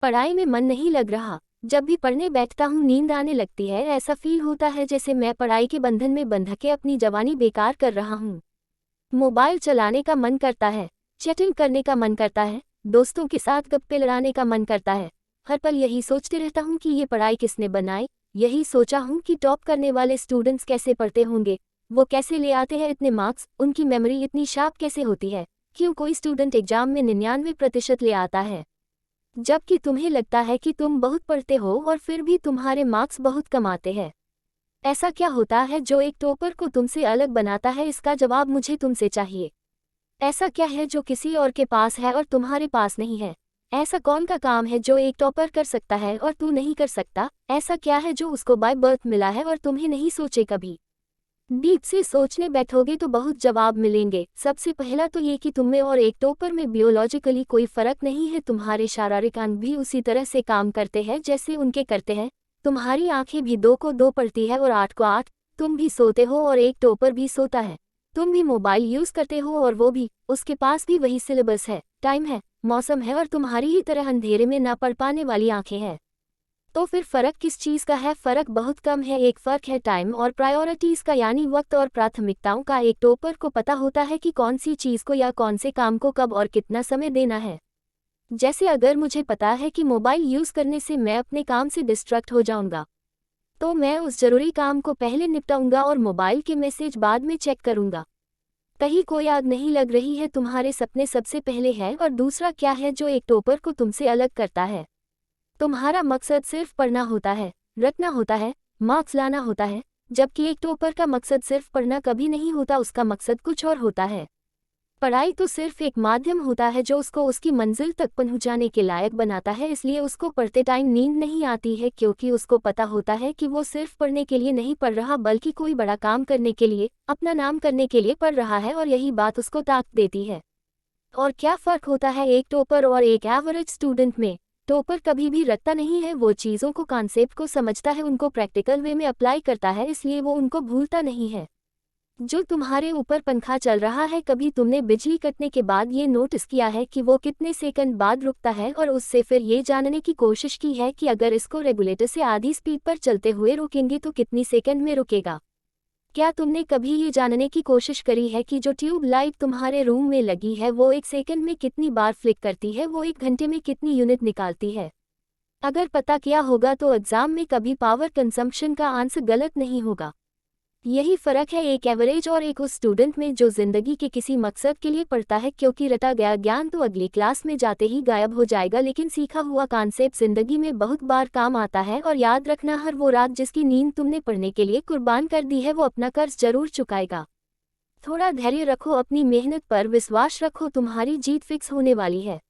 पढ़ाई में मन नहीं लग रहा। जब भी पढ़ने बैठता हूँ नींद आने लगती है। ऐसा फील होता है जैसे मैं पढ़ाई के बंधन में बंध के अपनी जवानी बेकार कर रहा हूँ। मोबाइल चलाने का मन करता है, चैटिंग करने का मन करता है, दोस्तों के साथ गप्पे लड़ाने का मन करता है। हर पल यही सोचते रहता हूँ कि ये पढ़ाई किसने बनाई। यही सोचा हूँ कि टॉप करने वाले स्टूडेंट्स कैसे पढ़ते होंगे, वो कैसे ले आते हैं इतने मार्क्स, उनकी मेमोरी इतनी शार्प कैसे होती है। क्यों कोई स्टूडेंट एग्जाम में 99% ले आता है, जबकि तुम्हें लगता है कि तुम बहुत पढ़ते हो और फिर भी तुम्हारे मार्क्स बहुत कम आते हैं। ऐसा क्या होता है जो एक टॉपर को तुमसे अलग बनाता है? इसका जवाब मुझे तुमसे चाहिए। ऐसा क्या है जो किसी और के पास है और तुम्हारे पास नहीं है? ऐसा कौन का काम है जो एक टॉपर कर सकता है और तू नहीं कर सकता? ऐसा क्या है जो उसको बाय बर्थ मिला है और तुम्हें नहीं सोचे कभी? डीप से सोचने बैठोगे तो बहुत जवाब मिलेंगे। सबसे पहला तो ये कि तुम में और एक टॉपर में बियोलॉजिकली कोई फर्क नहीं है। तुम्हारे शारीरिक अंग भी उसी तरह से काम करते हैं जैसे उनके करते हैं। तुम्हारी आंखें भी 2 को 2 पढ़ती है और 8 को 8। तुम भी सोते हो और एक टॉपर भी सोता है। तुम भी मोबाइल यूज करते हो और वो भी, उसके पास भी वही सिलेबस है, टाइम है, मौसम है और तुम्हारी ही तरह अंधेरे में ना पढ़ पाने वाली आंखें हैं। तो फिर फर्क किस चीज़ का है? फर्क बहुत कम है। एक फर्क है टाइम और प्रायोरिटीज़ का, यानी वक्त और प्राथमिकताओं का। एक टॉपर को पता होता है कि कौन सी चीज़ को या कौन से काम को कब और कितना समय देना है। जैसे अगर मुझे पता है कि मोबाइल यूज़ करने से मैं अपने काम से डिस्ट्रैक्ट हो जाऊंगा, तो मैं उस जरूरी काम को पहले निपटाऊंगा और मोबाइल के मैसेज बाद में चेक करूंगा। कहीं कोई आग नहीं लग रही है, तुम्हारे सपने सबसे पहले है। और दूसरा क्या है जो एक टॉपर को तुमसे अलग करता है? तुम्हारा मकसद सिर्फ पढ़ना होता है, रटना होता है, मार्क्स लाना होता है, जबकि एक टॉपर का मकसद सिर्फ पढ़ना कभी नहीं होता। उसका मकसद कुछ और होता है। पढ़ाई तो सिर्फ एक माध्यम होता है जो उसको उसकी मंजिल तक पहुंचाने के लायक बनाता है। इसलिए उसको पढ़ते टाइम नींद नहीं आती है, क्योंकि उसको पता होता है कि वो सिर्फ पढ़ने के लिए नहीं पढ़ रहा, बल्कि कोई बड़ा काम करने के लिए, अपना नाम करने के लिए पढ़ रहा है। और यही बात उसको ताकत देती है। और क्या फ़र्क होता है एक टॉपर और एक एवरेज स्टूडेंट में? टॉपर कभी भी रटता नहीं है, वो चीज़ों को, कॉन्सेप्ट को समझता है, उनको प्रैक्टिकल वे में अप्लाई करता है, इसलिए वो उनको भूलता नहीं है। जो तुम्हारे ऊपर पंखा चल रहा है, कभी तुमने बिजली कटने के बाद ये नोटिस किया है कि वो कितने सेकंड बाद रुकता है? और उससे फिर ये जानने की कोशिश की है कि अगर इसको रेगुलेटर से आधी स्पीड पर चलते हुए रोकेंगे तो कितनी सेकंड में रुकेगा? क्या तुमने कभी ये जानने की कोशिश करी है कि जो ट्यूब लाइट तुम्हारे रूम में लगी है वो 1 सेकंड में कितनी बार फ्लिक करती है, वो 1 घंटे में कितनी यूनिट निकालती है? अगर पता किया होगा तो एग्जाम में कभी पावर कंजम्पशन का आंसर गलत नहीं होगा। यही फ़र्क है एक एवरेज और एक उस स्टूडेंट में जो ज़िंदगी के किसी मकसद के लिए पढ़ता है, क्योंकि रटा गया ज्ञान तो अगली क्लास में जाते ही गायब हो जाएगा, लेकिन सीखा हुआ कॉन्सेप्ट ज़िंदगी में बहुत बार काम आता है। और याद रखना, हर वो रात जिसकी नींद तुमने पढ़ने के लिए कुर्बान कर दी है, वो अपना कर्ज जरूर चुकाएगा। थोड़ा धैर्य रखो, अपनी मेहनत पर विश्वास रखो, तुम्हारी जीत फिक्स होने वाली है।